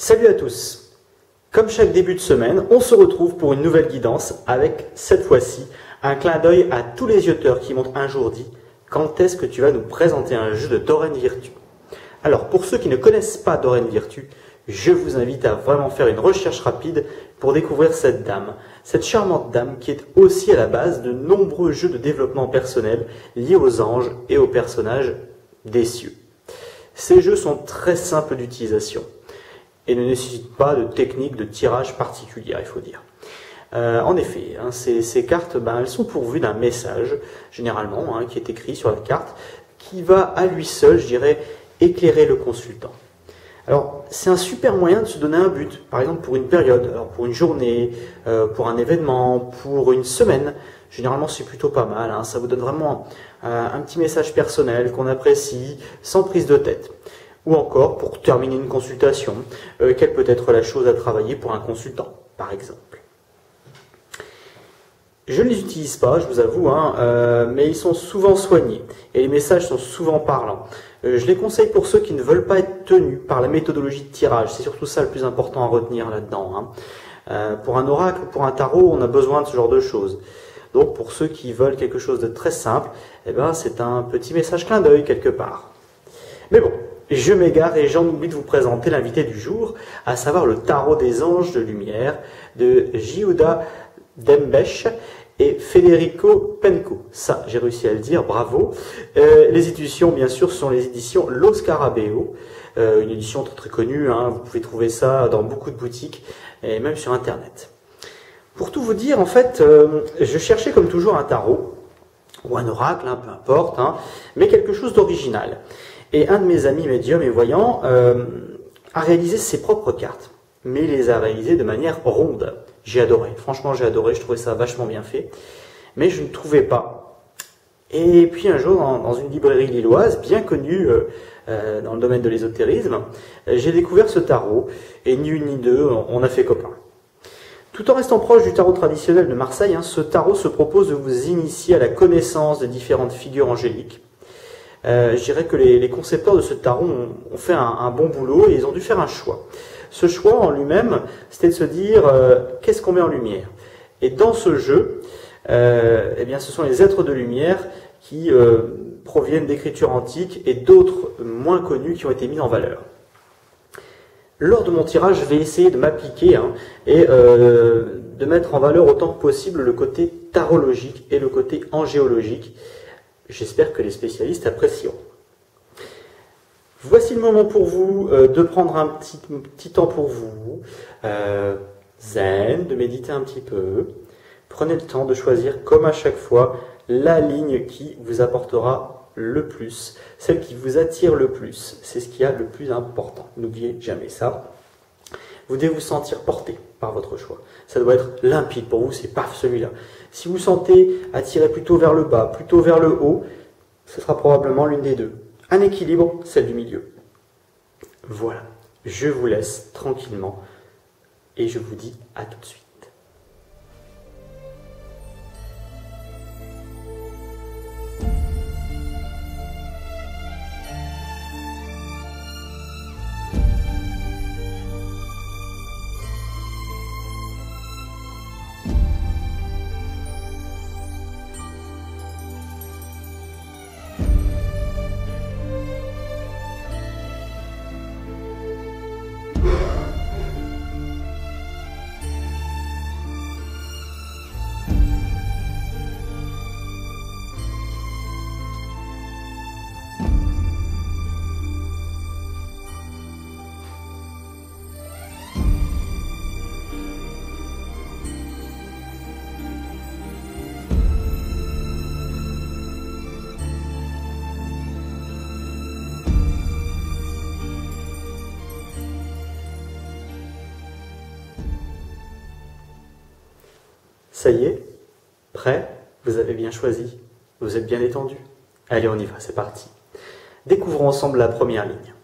Salut à tous. Comme chaque début de semaine, on se retrouve pour une nouvelle guidance avec, cette fois-ci, un clin d'œil à tous les youtubeurs qui m'ont un jour dit « Quand est-ce que tu vas nous présenter un jeu de Doreen Virtue ?» Alors, pour ceux qui ne connaissent pas Doreen Virtue, je vous invite à vraiment faire une recherche rapide pour découvrir cette dame, cette charmante dame qui est aussi à la base de nombreux jeux de développement personnel liés aux anges et aux personnages des cieux. Ces jeux sont très simples d'utilisation et ne nécessitent pas de technique de tirage particulière, il faut dire. En effet, ces cartes, elles sont pourvues d'un message, généralement, qui est écrit sur la carte, qui va à lui seul, je dirais, éclairer le consultant. Alors, c'est un super moyen de se donner un but, par exemple pour une période, alors pour une journée, pour un événement, pour une semaine. Généralement, c'est plutôt pas mal, ça vous donne vraiment un petit message personnel qu'on apprécie, sans prise de tête. Ou encore, pour terminer une consultation, quelle peut être la chose à travailler pour un consultant, par exemple. Je ne les utilise pas, je vous avoue, mais ils sont souvent soignés et les messages sont souvent parlants. Je les conseille pour ceux qui ne veulent pas être tenus par la méthodologie de tirage. C'est surtout ça le plus important à retenir là-dedans. Pour un oracle, pour un tarot, on a besoin de ce genre de choses. Donc pour ceux qui veulent quelque chose de très simple, c'est un petit message clin d'œil quelque part. Mais bon, je m'égare et j'en oublie de vous présenter l'invité du jour, à savoir le tarot des anges de lumière de Giuda Dembesch et Federico Penco. Ça, j'ai réussi à le dire, bravo. Les éditions, bien sûr, sont les éditions Lo Scarabeo, une édition très très connue, vous pouvez trouver ça dans beaucoup de boutiques, et même sur Internet. Pour tout vous dire, en fait, je cherchais comme toujours un tarot, ou un oracle, peu importe, mais quelque chose d'original. Et un de mes amis médiums et voyants a réalisé ses propres cartes, mais il les a réalisées de manière ronde. J'ai adoré, franchement j'ai adoré, je trouvais ça vachement bien fait, mais je ne trouvais pas. Et puis un jour, dans une librairie lilloise, bien connue dans le domaine de l'ésotérisme, j'ai découvert ce tarot, et ni une ni deux, on a fait copain. Tout en restant proche du tarot traditionnel de Marseille, ce tarot se propose de vous initier à la connaissance des différentes figures angéliques. Je dirais que les concepteurs de ce tarot ont fait un bon boulot et ils ont dû faire un choix. Ce choix en lui-même, c'était de se dire qu'est-ce qu'on met en lumière. Et dans ce jeu, ce sont les êtres de lumière qui proviennent d'écritures antiques et d'autres moins connus qui ont été mis en valeur. Lors de mon tirage, je vais essayer de m'appliquer et de mettre en valeur autant que possible le côté tarologique et le côté angéologique. J'espère que les spécialistes apprécieront. Voici le moment pour vous de prendre un petit temps pour vous, zen, de méditer un petit peu. Prenez le temps de choisir, comme à chaque fois, la ligne qui vous apportera le plus, celle qui vous attire le plus. C'est ce qui est le plus important. N'oubliez jamais ça. Vous devez vous sentir porté par votre choix. Ça doit être limpide pour vous, c'est paf celui-là. Si vous sentez attiré plutôt vers le bas, plutôt vers le haut, ce sera probablement l'une des deux. Un équilibre, celle du milieu. Voilà, je vous laisse tranquillement et je vous dis à tout de suite. Ça y est, prêt? Vous avez bien choisi? Vous êtes bien détendu? Allez, on y va, c'est parti. Découvrons ensemble la première ligne.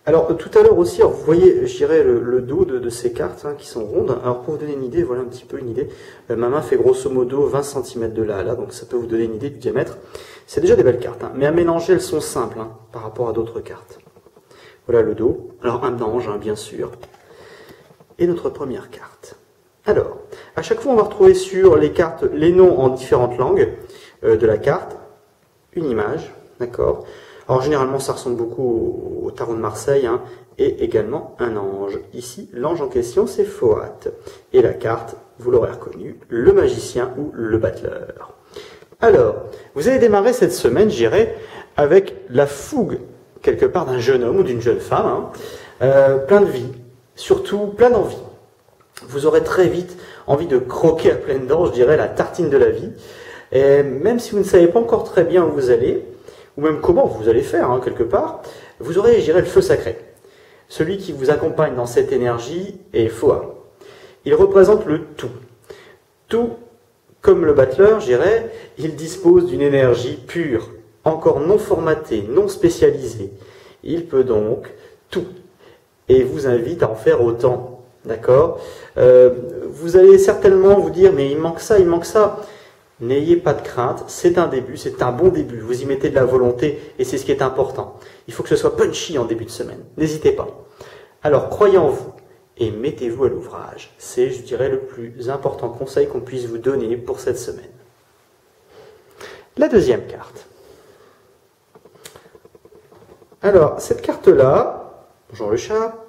Alors, tout à l'heure aussi, vous voyez, je dirais, le dos de ces cartes qui sont rondes. Alors, pour vous donner une idée, voilà un petit peu une idée. Ma main fait grosso modo 20 cm de là à là, donc ça peut vous donner une idée du diamètre. C'est déjà des belles cartes, mais à mélanger, elles sont simples par rapport à d'autres cartes. Voilà le dos. Alors un ange, hein, bien sûr. Et notre première carte. Alors, à chaque fois, on va retrouver sur les cartes les noms en différentes langues de la carte, une image, d'accord. Alors généralement, ça ressemble beaucoup au tarot de Marseille, hein, et également un ange. Ici, l'ange en question, c'est Foat. Et la carte, vous l'aurez reconnu, le magicien ou le battleur. Alors, vous allez démarrer cette semaine, je dirais, avec la fougue, quelque part, d'un jeune homme ou d'une jeune femme, hein, plein de vie, surtout plein d'envie. Vous aurez très vite envie de croquer à pleines dents, je dirais, la tartine de la vie. Et même si vous ne savez pas encore très bien où vous allez, ou même comment vous allez faire, hein, quelque part, vous aurez, je dirais, le feu sacré. Celui qui vous accompagne dans cette énergie est Foa. Il représente le tout. Tout, comme le battleur, je dirais, il dispose d'une énergie pure, encore non formatée, non spécialisée. Il peut donc tout. Et vous invite à en faire autant. D'accord, vous allez certainement vous dire, mais il manque ça, il manque ça. N'ayez pas de crainte, c'est un début, c'est un bon début. Vous y mettez de la volonté et c'est ce qui est important. Il faut que ce soit punchy en début de semaine. N'hésitez pas. Alors, croyez en vous et mettez-vous à l'ouvrage. C'est, je dirais, le plus important conseil qu'on puisse vous donner pour cette semaine. La deuxième carte. Alors, cette carte-là, bonjour le chat.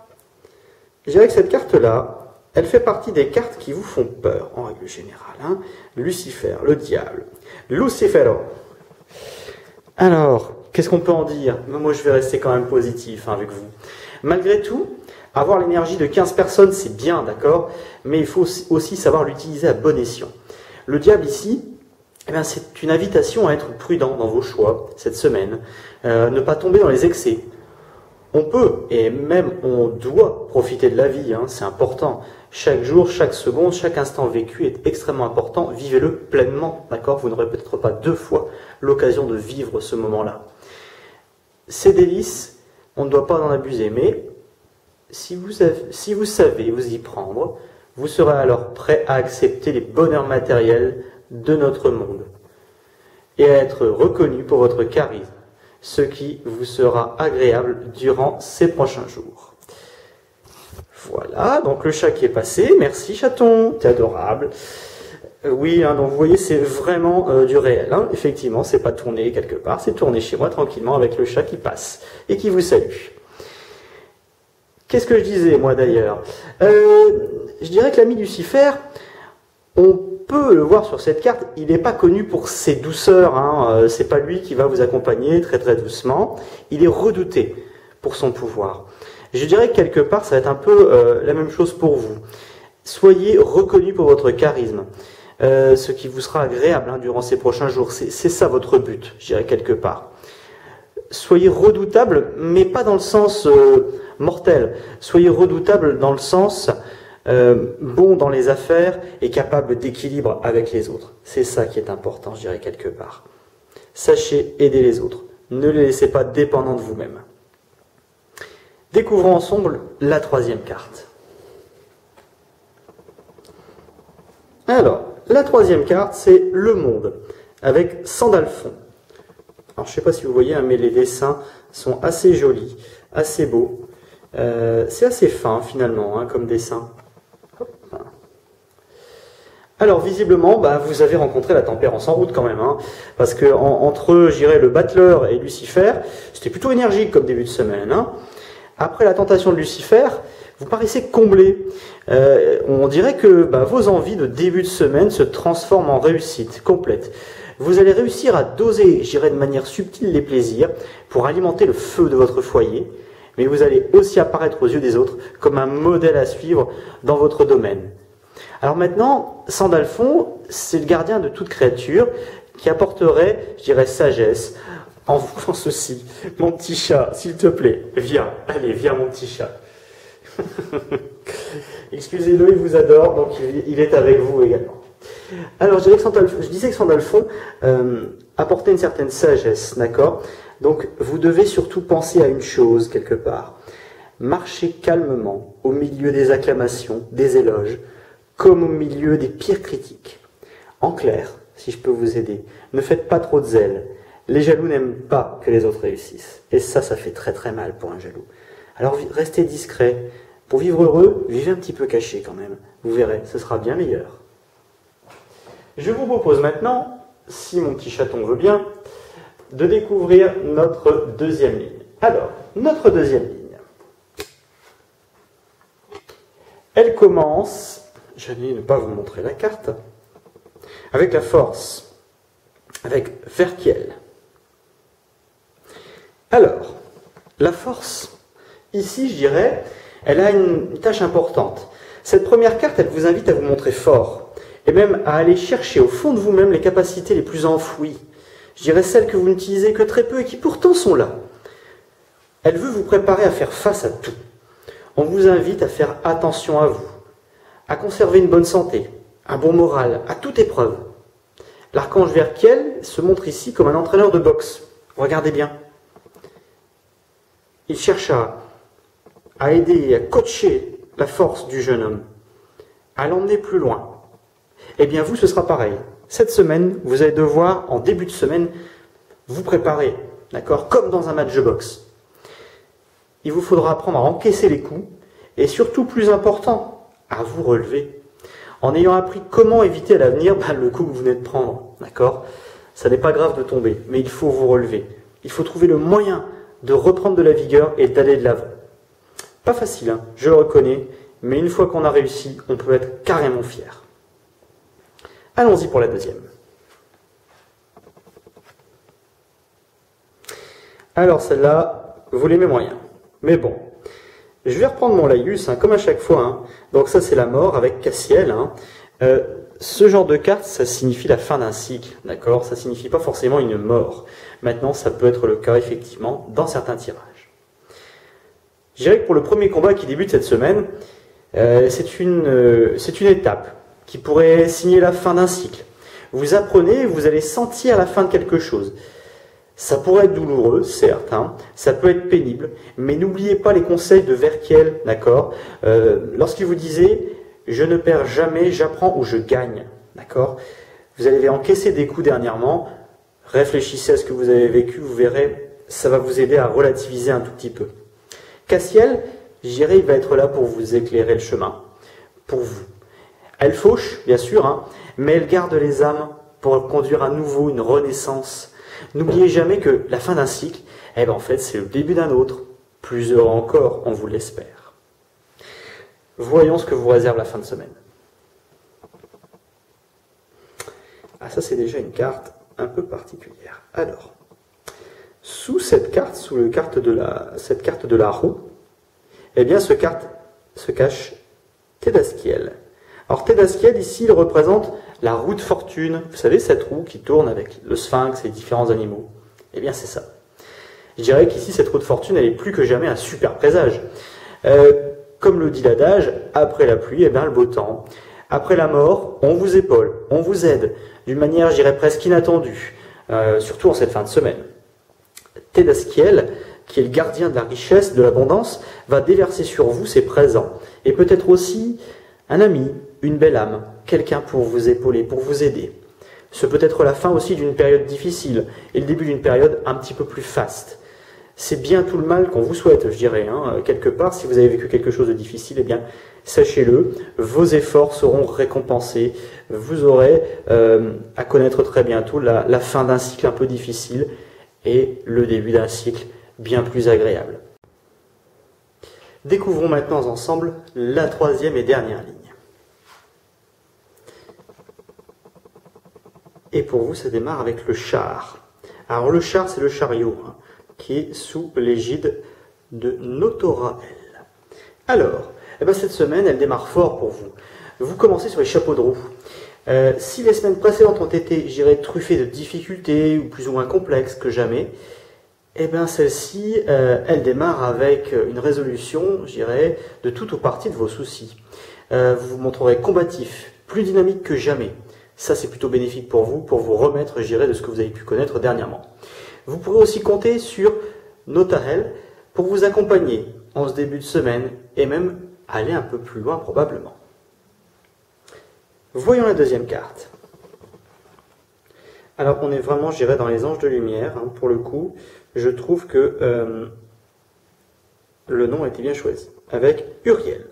Je dirais que cette carte-là, elle fait partie des cartes qui vous font peur, en règle générale. Hein. Lucifer, le diable, Lucifero. Alors, qu'est-ce qu'on peut en dire? Moi, je vais rester quand même positif, hein, avec vous. Malgré tout, avoir l'énergie de 15 personnes, c'est bien, d'accord, mais il faut aussi savoir l'utiliser à bon escient. Le diable ici, eh bien, c'est une invitation à être prudent dans vos choix cette semaine, ne pas tomber dans les excès. On peut, et même on doit profiter de la vie, hein, c'est important. Chaque jour, chaque seconde, chaque instant vécu est extrêmement important. Vivez-le pleinement, d'accord? Vous n'aurez peut-être pas deux fois l'occasion de vivre ce moment-là. Ces délices, on ne doit pas en abuser, mais si vous savez vous y prendre, vous serez alors prêt à accepter les bonheurs matériels de notre monde et à être reconnu pour votre charisme, ce qui vous sera agréable durant ces prochains jours. Voilà, donc le chat qui est passé. Merci chaton, t'es adorable. Oui, hein, donc vous voyez, c'est vraiment du réel. Hein. Effectivement, c'est pas tourné quelque part, c'est tourné chez moi tranquillement avec le chat qui passe et qui vous salue. Qu'est-ce que je disais, moi d'ailleurs? Je dirais que l'ami Lucifer, on peut le voir sur cette carte, il n'est pas connu pour ses douceurs, hein. C'est pas lui qui va vous accompagner très très doucement, il est redouté pour son pouvoir. Je dirais que quelque part, ça va être un peu la même chose pour vous. Soyez reconnu pour votre charisme, ce qui vous sera agréable, hein, durant ces prochains jours. C'est ça votre but, je dirais quelque part. Soyez redoutable, mais pas dans le sens mortel. Soyez redoutable dans le sens bon dans les affaires et capable d'équilibre avec les autres. C'est ça qui est important, je dirais quelque part. Sachez aider les autres. Ne les laissez pas dépendants de vous-même. Découvrons ensemble la troisième carte. Alors, la troisième carte, c'est le monde, avec Sandalphon. Alors, je ne sais pas si vous voyez, hein, mais les dessins sont assez jolis, assez beaux. C'est assez fin, finalement, hein, comme dessin. Hop. Alors, visiblement, bah, vous avez rencontré la tempérance en route quand même, hein, parce que entre, je dirais, le battleur et Lucifer, c'était plutôt énergique comme début de semaine, hein. Après la tentation de Lucifer, vous paraissez comblé. On dirait que vos envies de début de semaine se transforment en réussite complète. Vous allez réussir à doser, je dirais de manière subtile, les plaisirs pour alimenter le feu de votre foyer, mais vous allez aussi apparaître aux yeux des autres comme un modèle à suivre dans votre domaine. Alors maintenant, Sandalphon, c'est le gardien de toute créature qui apporterait, je dirais, sagesse, en vous faisant ceci. Mon petit chat, s'il te plaît, viens. Allez, viens mon petit chat. Excusez-le, il vous adore, donc il est avec vous également. Alors, je disais que Sandalphon apportait une certaine sagesse, d'accord? Donc, vous devez surtout penser à une chose, quelque part. Marchez calmement au milieu des acclamations, des éloges, comme au milieu des pires critiques. En clair, si je peux vous aider, ne faites pas trop de zèle. Les jaloux n'aiment pas que les autres réussissent. Et ça fait très très mal pour un jaloux. Alors restez discret. Pour vivre heureux, vivez un petit peu caché quand même. Vous verrez, ce sera bien meilleur. Je vous propose maintenant, si mon petit chaton veut bien, de découvrir notre deuxième ligne. Alors, notre deuxième ligne, elle commence, je vais ne pas vous montrer la carte, avec la force, avec Verkiel. Alors, la force, ici je dirais, elle a une tâche importante. Cette première carte, elle vous invite à vous montrer fort, et même à aller chercher au fond de vous-même les capacités les plus enfouies. Je dirais celles que vous n'utilisez que très peu et qui pourtant sont là. Elle veut vous préparer à faire face à tout. On vous invite à faire attention à vous, à conserver une bonne santé, un bon moral, à toute épreuve. L'archange Verkiel se montre ici comme un entraîneur de boxe. Regardez bien. Il cherche à aider et à coacher la force du jeune homme, à l'emmener plus loin. Eh bien vous, ce sera pareil. Cette semaine, vous allez devoir, en début de semaine, vous préparer, d'accord, comme dans un match de boxe. Il vous faudra apprendre à encaisser les coups, et surtout, plus important, à vous relever. En ayant appris comment éviter à l'avenir le coup que vous venez de prendre, d'accord. Ça n'est pas grave de tomber, mais il faut vous relever. Il faut trouver le moyen de reprendre de la vigueur et d'aller de l'avant. Pas facile, hein, je le reconnais, mais une fois qu'on a réussi, on peut être carrément fier. Allons-y pour la deuxième. Alors celle-là, vous l'aimez moyen. Mais bon, je vais reprendre mon laïus, hein, comme à chaque fois. Hein. Donc ça c'est la mort avec Cassiel. Hein. Ce genre de carte, ça signifie la fin d'un cycle, d'accord. Ça signifie pas forcément une mort. Maintenant, ça peut être le cas effectivement dans certains tirages. Je dirais que pour le premier combat qui débute cette semaine, c'est une étape qui pourrait signer la fin d'un cycle. Vous apprenez, vous allez sentir la fin de quelque chose. Ça pourrait être douloureux, certes, hein, ça peut être pénible, mais n'oubliez pas les conseils de Verkiel, d'accord. Lorsqu'il vous disait « je ne perds jamais, j'apprends ou je gagne », d'accord. Vous avez encaissé des coups dernièrement, réfléchissez à ce que vous avez vécu, vous verrez, ça va vous aider à relativiser un tout petit peu. Cassiel, je dirais, il va être là pour vous éclairer le chemin, pour vous. Elle fauche, bien sûr, hein, mais elle garde les âmes pour conduire à nouveau une renaissance. N'oubliez jamais que la fin d'un cycle, en fait, c'est le début d'un autre. Plus heureux encore, on vous l'espère. Voyons ce que vous réserve la fin de semaine. Ah, ça c'est déjà une carte un peu particulière. Alors, sous cette carte, cette carte de la roue, eh bien, se cache Tedaskiel. Alors Tedaskiel, ici, il représente la roue de fortune. Vous savez, cette roue qui tourne avec le sphinx et différents animaux. Eh bien, c'est ça. Je dirais qu'ici, cette roue de fortune, elle est plus que jamais un super présage. Comme le dit l'adage, après la pluie, eh bien, le beau temps. Après la mort, on vous épaule, on vous aide, d'une manière, je dirais, presque inattendue, surtout en cette fin de semaine. Tedaskiel, qui est le gardien de la richesse, de l'abondance, va déverser sur vous ses présents. Et peut-être aussi un ami, une belle âme, quelqu'un pour vous épauler, pour vous aider. Ce peut être la fin aussi d'une période difficile et le début d'une période un petit peu plus faste. C'est bien tout le mal qu'on vous souhaite, je dirais, hein, quelque part. Si vous avez vécu quelque chose de difficile, eh bien, sachez-le, vos efforts seront récompensés. Vous aurez à connaître très bientôt la fin d'un cycle un peu difficile et le début d'un cycle bien plus agréable. Découvrons maintenant ensemble la troisième et dernière ligne. Et pour vous, ça démarre avec le char. Alors le char, c'est le chariot, hein, qui est sous l'égide de Notorael. Alors, cette semaine, elle démarre fort pour vous. Vous commencez sur les chapeaux de roue. Si les semaines précédentes ont été, je dirais, truffées de difficultés, ou plus ou moins complexes que jamais, celle-ci, elle démarre avec une résolution, je dirais, de tout ou partie de vos soucis. Vous vous montrerez combatif, plus dynamique que jamais. Ça, c'est plutôt bénéfique pour vous remettre, je dirais, de ce que vous avez pu connaître dernièrement. Vous pourrez aussi compter sur Notael pour vous accompagner en ce début de semaine et même aller un peu plus loin probablement. Voyons la deuxième carte. Alors, on est vraiment, je dirais, dans les anges de lumière. Hein, pour le coup, je trouve que Le nom a été bien choisi, avec Uriel.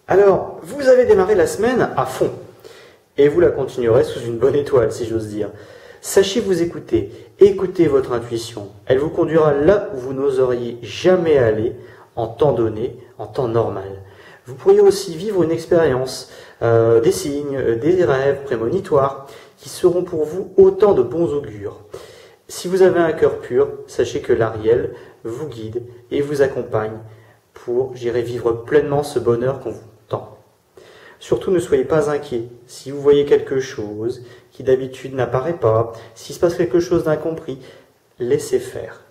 Alors, vous avez démarré la semaine à fond, et vous la continuerez sous une bonne étoile, si j'ose dire. Sachez vous écouter, écoutez votre intuition. Elle vous conduira là où vous n'oseriez jamais aller en temps donné, en temps normal. Vous pourriez aussi vivre une expérience, des signes, des rêves prémonitoires, qui seront pour vous autant de bons augures. Si vous avez un cœur pur, sachez que l'Ariel vous guide et vous accompagne pour, vivre pleinement ce bonheur qu'on vous tend. Surtout, ne soyez pas inquiets. Si vous voyez quelque chose qui d'habitude n'apparaît pas, s'il se passe quelque chose d'incompris, laissez faire.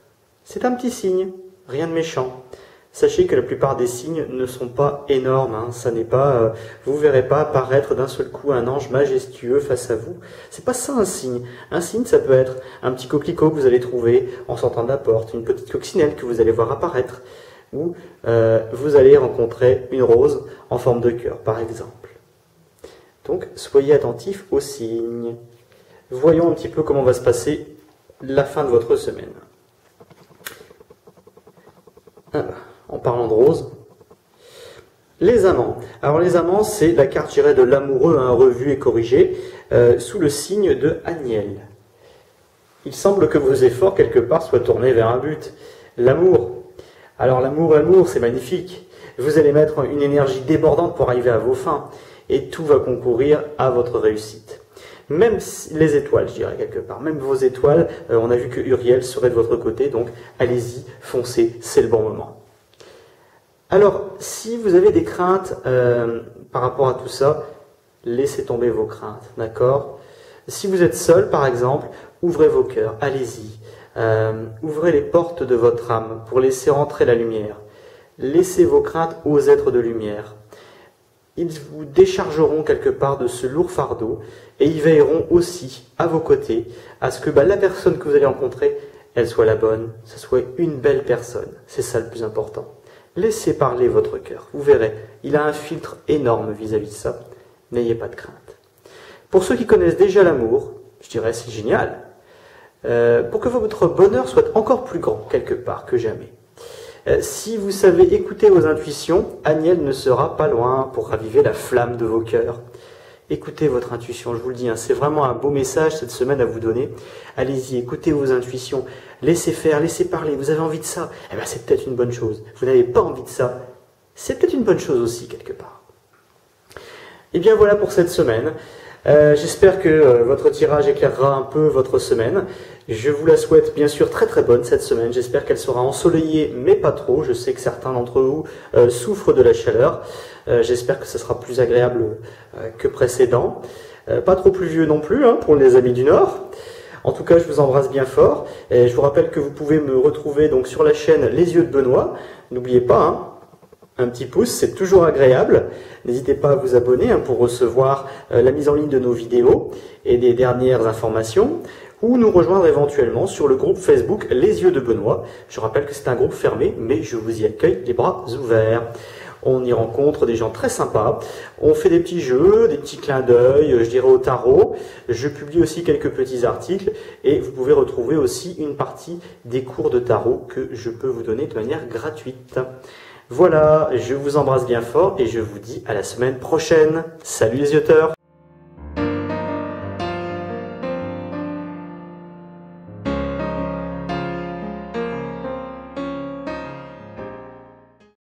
C'est un petit signe, rien de méchant. Sachez que la plupart des signes ne sont pas énormes. Ça n'est pas, vous verrez pas apparaître d'un seul coup un ange majestueux face à vous. C'est pas ça un signe. Un signe, ça peut être un petit coquelicot que vous allez trouver en sortant de la porte, une petite coccinelle que vous allez voir apparaître, ou vous allez rencontrer une rose en forme de cœur, par exemple. Donc, soyez attentifs aux signes. Voyons un petit peu comment va se passer la fin de votre semaine. En parlant de rose, les amants. Alors les amants, c'est la carte, de l'amoureux, revue et corrigée, sous le signe de Aniel. Il semble que vos efforts, quelque part, soient tournés vers un but. L'amour. Alors l'amour, c'est magnifique. Vous allez mettre une énergie débordante pour arriver à vos fins. Et tout va concourir à votre réussite. Même les étoiles, quelque part. Même vos étoiles, on a vu que Uriel serait de votre côté, donc allez-y, foncez, c'est le bon moment. Alors, si vous avez des craintes par rapport à tout ça, laissez tomber vos craintes, d'accord? Si vous êtes seul, par exemple, ouvrez vos cœurs, allez-y. Ouvrez les portes de votre âme pour laisser entrer la lumière. Laissez vos craintes aux êtres de lumière. Ils vous déchargeront quelque part de ce lourd fardeau et ils veilleront aussi à vos côtés à ce que la personne que vous allez rencontrer, elle soit la bonne, ce soit une belle personne. C'est ça le plus important. Laissez parler votre cœur. Vous verrez, il a un filtre énorme vis-à-vis de ça. N'ayez pas de crainte. Pour ceux qui connaissent déjà l'amour, c'est génial. Pour que votre bonheur soit encore plus grand, quelque part, que jamais. Si vous savez écouter vos intuitions, Aniel ne sera pas loin pour raviver la flamme de vos cœurs. Écoutez votre intuition, je vous le dis, c'est vraiment un beau message cette semaine à vous donner. Allez-y, écoutez vos intuitions, laissez faire, laissez parler. Vous avez envie de ça, c'est peut-être une bonne chose. Vous n'avez pas envie de ça, c'est peut-être une bonne chose aussi, quelque part. Et bien voilà pour cette semaine. J'espère que votre tirage éclairera un peu votre semaine. Je vous la souhaite bien sûr très très bonne cette semaine. J'espère qu'elle sera ensoleillée, mais pas trop. Je sais que certains d'entre vous souffrent de la chaleur. J'espère que ce sera plus agréable que précédent. Pas trop pluvieux non plus pour les amis du Nord. En tout cas, je vous embrasse bien fort. Et je vous rappelle que vous pouvez me retrouver donc sur la chaîne Les Yeux de Benoît. N'oubliez pas, un petit pouce, c'est toujours agréable. N'hésitez pas à vous abonner pour recevoir la mise en ligne de nos vidéos et des dernières informations, ou nous rejoindre éventuellement sur le groupe Facebook Les Yeux de Benoît. Je rappelle que c'est un groupe fermé, mais je vous y accueille les bras ouverts. On y rencontre des gens très sympas. On fait des petits jeux, des petits clins d'œil, au tarot. Je publie aussi quelques petits articles et vous pouvez retrouver aussi une partie des cours de tarot que je peux vous donner de manière gratuite. Voilà, je vous embrasse bien fort et je vous dis à la semaine prochaine. Salut les yeux-teurs!